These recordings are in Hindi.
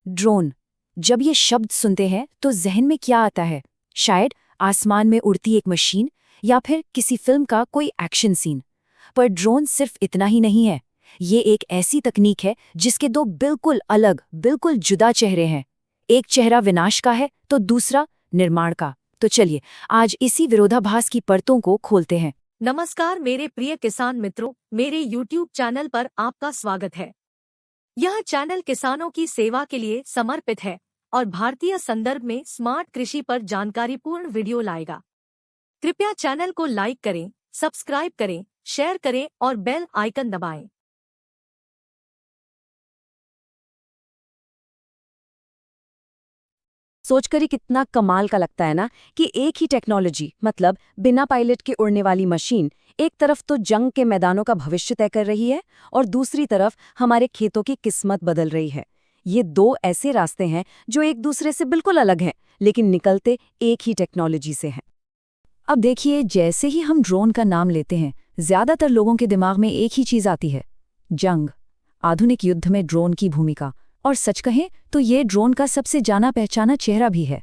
ड्रोन। जब ये शब्द सुनते हैं तो जहन में क्या आता है? शायद आसमान में उड़ती एक मशीन या फिर किसी फिल्म का कोई एक्शन सीन। पर ड्रोन सिर्फ इतना ही नहीं है। ये एक ऐसी तकनीक है जिसके दो बिल्कुल अलग, बिल्कुल जुदा चेहरे हैं। एक चेहरा विनाश का है तो दूसरा निर्माण का। तो चलिए आज इसी विरोधाभास की परतों को खोलते हैं। नमस्कार मेरे प्रिय किसान मित्रों, मेरे YouTube चैनल पर आपका स्वागत है। यह चैनल किसानों की सेवा के लिए समर्पित है और भारतीय संदर्भ में स्मार्ट कृषि पर जानकारीपूर्ण वीडियो लाएगा। कृपया चैनल को लाइक करें, सब्सक्राइब करें, शेयर करें और बेल आइकन दबाएं। सोचकर ही कितना कमाल का लगता है ना कि एक ही टेक्नोलॉजी, मतलब बिना पायलट के उड़ने वाली मशीन, एक तरफ तो जंग के मैदानों का भविष्य तय कर रही है और दूसरी तरफ हमारे खेतों की किस्मत बदल रही है। ये दो ऐसे रास्ते हैं जो एक दूसरे से बिल्कुल अलग हैं, लेकिन निकलते एक ही टेक्नोलॉजी से हैं। अब देखिए, जैसे ही हम ड्रोन का नाम लेते हैं, ज्यादातर लोगों के दिमाग में एक ही चीज आती है: जंग, आधुनिक युद्ध में ड्रोन की भूमिका। और सच कहें तो ये ड्रोन का सबसे जाना पहचाना चेहरा भी है।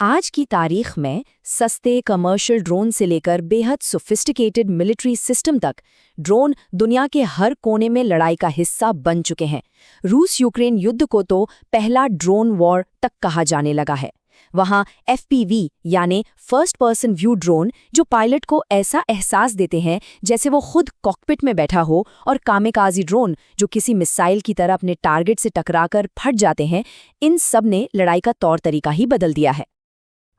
आज की तारीख में सस्ते कमर्शियल ड्रोन से लेकर बेहद सोफिस्टिकेटेड मिलिट्री सिस्टम तक ड्रोन दुनिया के हर कोने में लड़ाई का हिस्सा बन चुके हैं। रूस यूक्रेन युद्ध को तो पहला ड्रोन वॉर तक कहा जाने लगा है। वहां FPV यानी फर्स्ट पर्सन व्यू ड्रोन, जो पायलट को ऐसा एहसास देते हैं जैसे वो खुद कॉकपिट में बैठा हो, और कामेकाजी ड्रोन जो किसी मिसाइल की तरह अपने टारगेट से टकराकर फट जाते हैं, इन सब ने लड़ाई का तौर तरीका ही बदल दिया है।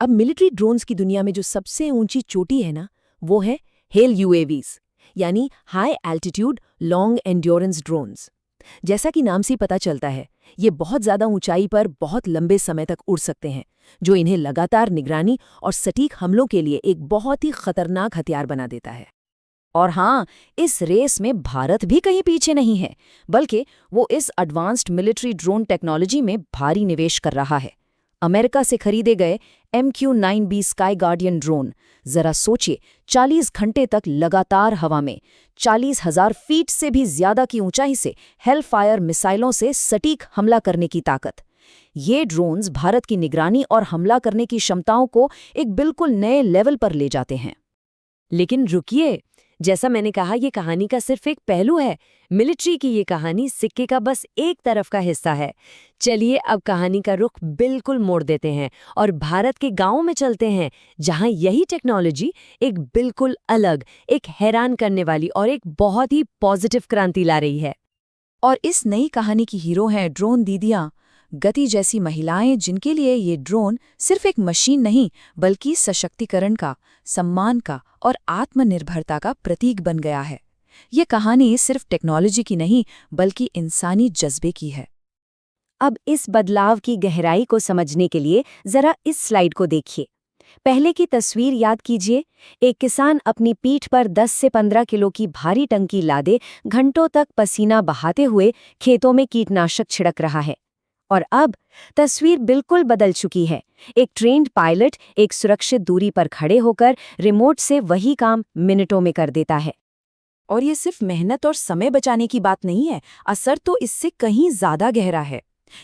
अब मिलिट्री ड्रोन्स की दुनिया में जो सबसे ऊंची चोटी है ना, वो है हेल UAVs यानी high altitude long endurance drones. जैसा कि नाम से ही पता चलता है, ये बहुत ज़्यादा ऊंचाई पर बहुत लंबे समय तक उड़ सकते हैं, जो इन्हें लगातार निगरानी और सटीक हमलों के लिए एक बहुत ही खतरनाक हथियार बना देता है। और हाँ, इस रेस में भारत भी कहीं पीछे नहीं है, बल्कि वो इस एडवांस्ड मिलिट्री ड्रोन टेक्नोलॉजी में भारी निवेश कर रहा है। अमेरिका से खरीदे गए MQ-9B स्काई गार्डियन ड्रोन, जरा सोचिए, 40 घंटे तक लगातार हवा में 40,000 फीट से भी ज्यादा की ऊंचाई से हेलफायर मिसाइलों से सटीक हमला करने की ताकत। ये ड्रोन्स भारत की निगरानी और हमला करने की क्षमताओं को एक बिल्कुल नए लेवल पर ले जाते हैं। लेकिन रुकिए, जैसा मैंने कहा, ये कहानी का सिर्फ एक पहलू है। मिलिट्री की ये कहानी सिक्के का बस एक तरफ का हिस्सा है। चलिए अब कहानी का रुख बिल्कुल मोड़ देते हैं और भारत के गांवों में चलते हैं, जहां यही टेक्नोलॉजी एक बिल्कुल अलग, एक हैरान करने वाली और एक बहुत ही पॉजिटिव क्रांति ला रही है। और इस नई कहानी की हीरो हैं ड्रोन दीदियां, गति जैसी महिलाएं, जिनके लिए ये ड्रोन सिर्फ एक मशीन नहीं, बल्कि सशक्तिकरण का, सम्मान का और आत्मनिर्भरता का प्रतीक बन गया है। ये कहानी सिर्फ टेक्नोलॉजी की नहीं, बल्कि इंसानी जज्बे की है। अब इस बदलाव की गहराई को समझने के लिए जरा इस स्लाइड को देखिए। पहले की तस्वीर याद कीजिए। एक किसान अपनी पीठ पर 10 से 15 किलो की भारी टंकी लादे घंटों तक पसीना बहाते हुए खेतों में कीटनाशक छिड़क रहा है। और अब तस्वीर बिल्कुल बदल चुकी है। एक ट्रेन्ड पायलट एक सुरक्षित दूरी पर खड़े होकर रिमोट से वही काम मिनटों में कर देता है। और ये सिर्फ मेहनत और समय बचाने की बात नहीं है, असर तो इससे कहीं ज्यादा गहरा है।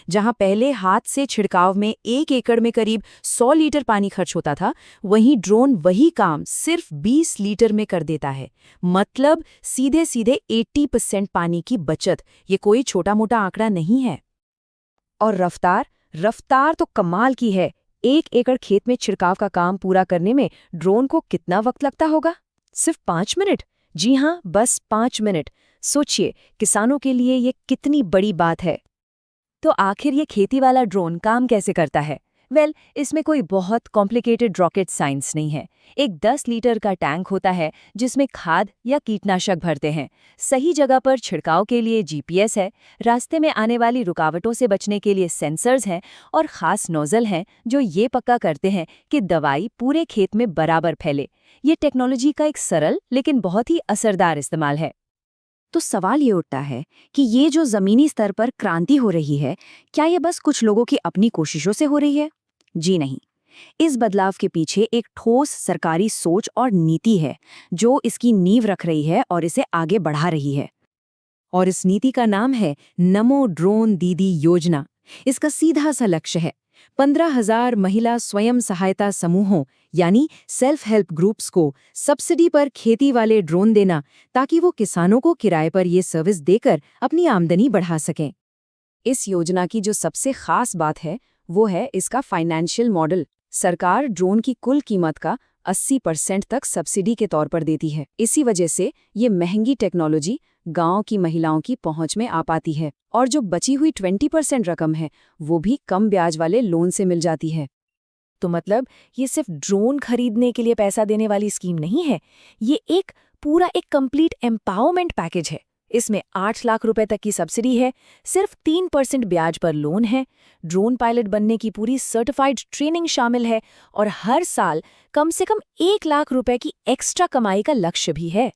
जहां पहले हाथ से छिड़काव में 1 एकड़ में करीब 100 लीटर पानी खर्च होता था, वहीं ड्रोन वही काम सिर्फ 20 लीटर में कर देता है। मतलब सीधे सीधे 80% पानी की बचत। ये कोई छोटा मोटा आंकड़ा नहीं है। और रफ्तार तो कमाल की है। 1 एकड़ खेत में छिड़काव का काम पूरा करने में ड्रोन को कितना वक्त लगता होगा? सिर्फ 5 मिनट। जी हाँ, बस 5 मिनट। सोचिए, किसानों के लिए ये कितनी बड़ी बात है। तो आखिर ये खेती वाला ड्रोन काम कैसे करता है? इसमें कोई बहुत कॉम्प्लिकेटेड रॉकेट साइंस नहीं है। एक 10 लीटर का टैंक होता है जिसमें खाद या कीटनाशक भरते हैं। सही जगह पर छिड़काव के लिए GPS है, रास्ते में आने वाली रुकावटों से बचने के लिए सेंसर्स हैं और खास नोजल हैं जो ये पक्का करते हैं कि दवाई पूरे खेत में बराबर फैले। ये टेक्नोलॉजी का एक सरल लेकिन बहुत ही असरदार इस्तेमाल है। तो सवाल ये उठता है कि ये जो जमीनी स्तर पर क्रांति हो रही है, क्या ये बस कुछ लोगों की अपनी कोशिशों से हो रही है? जी नहीं। इस बदलाव के पीछे एक ठोस सरकारी सोच और नीति है जो इसकी नींव रख रही है और इसे आगे बढ़ा रही है। और इस नीति का नाम है नमो ड्रोन दीदी योजना, इसका सीधा सा लक्ष्य है 15,000 महिला स्वयं सहायता समूहों यानी सेल्फ हेल्प ग्रुप्स को सब्सिडी पर खेती वाले ड्रोन देना, ताकि वो किसानों को किराए पर ये सर्विस देकर अपनी आमदनी बढ़ा सकें। इस योजना की जो सबसे खास बात है वो है इसका फाइनेंशियल मॉडल। सरकार ड्रोन की कुल कीमत का 80% तक सब्सिडी के तौर पर देती है। इसी वजह से ये महंगी टेक्नोलॉजी गांव की महिलाओं की पहुंच में आ पाती है और जो बची हुई 20% रकम है वो भी कम ब्याज वाले लोन से मिल जाती है। तो मतलब ये सिर्फ ड्रोन खरीदने के लिए पैसा देने वाली स्कीम नहीं है, ये एक पूरा एक कंप्लीट एम्पावरमेंट पैकेज है। इसमें 8 लाख रुपए तक की सब्सिडी है, सिर्फ 3% ब्याज पर लोन है, ड्रोन पायलट बनने की पूरी सर्टिफाइड ट्रेनिंग शामिल है और हर साल कम से कम 1 लाख रुपए की एक्स्ट्रा कमाई का लक्ष्य भी है।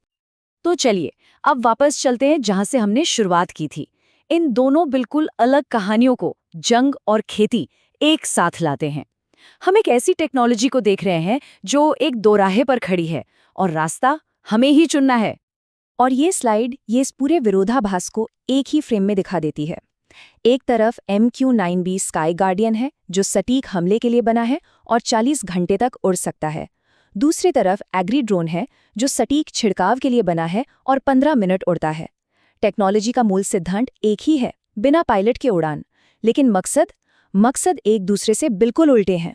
तो चलिए अब वापस चलते हैं जहां से हमने शुरुआत की थी। इन दोनों बिल्कुल अलग कहानियों को, जंग और खेती, एक साथ लाते हैं। हम एक ऐसी टेक्नोलॉजी को देख रहे हैं जो एक दोराहे पर खड़ी है और रास्ता हमें ही चुनना है। और ये स्लाइड ये इस पूरे विरोधाभास को एक ही फ्रेम में दिखा देती है। एक तरफ MQ-9B स्काई गार्डियन है जो सटीक हमले के लिए बना है और 40 घंटे तक उड़ सकता है। दूसरी तरफ एग्री ड्रोन है जो सटीक छिड़काव के लिए बना है और 15 मिनट उड़ता है। टेक्नोलॉजी का मूल सिद्धांत एक ही है, बिना पायलट के उड़ान, लेकिन मकसद एक दूसरे से बिल्कुल उल्टे हैं।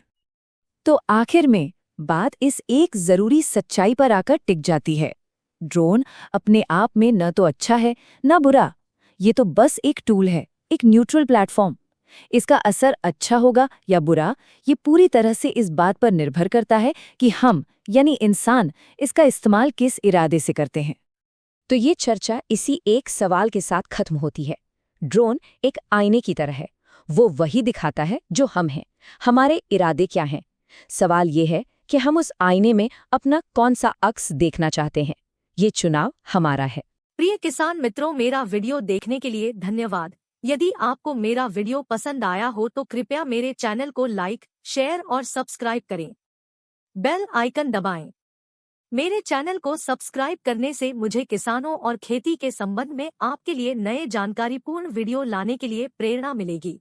तो आखिर में बात इस एक जरूरी सच्चाई पर आकर टिक जाती है। ड्रोन अपने आप में न तो अच्छा है न बुरा, ये तो बस एक टूल है, एक न्यूट्रल प्लेटफॉर्म। इसका असर अच्छा होगा या बुरा, ये पूरी तरह से इस बात पर निर्भर करता है कि हम यानी इंसान इसका इस्तेमाल किस इरादे से करते हैं। तो ये चर्चा इसी एक सवाल के साथ खत्म होती है। ड्रोन एक आईने की तरह है, वो वही दिखाता है जो हम हैं, हमारे इरादे क्या हैं। सवाल ये है कि हम उस आईने में अपना कौन सा अक्स देखना चाहते हैं। ये चुनाव हमारा है। प्रिय किसान मित्रों, मेरा वीडियो देखने के लिए धन्यवाद। यदि आपको मेरा वीडियो पसंद आया हो तो कृपया मेरे चैनल को लाइक, शेयर और सब्सक्राइब करें। बेल आइकन दबाएं। मेरे चैनल को सब्सक्राइब करने से मुझे किसानों और खेती के संबंध में आपके लिए नए जानकारीपूर्ण वीडियो लाने के लिए प्रेरणा मिलेगी।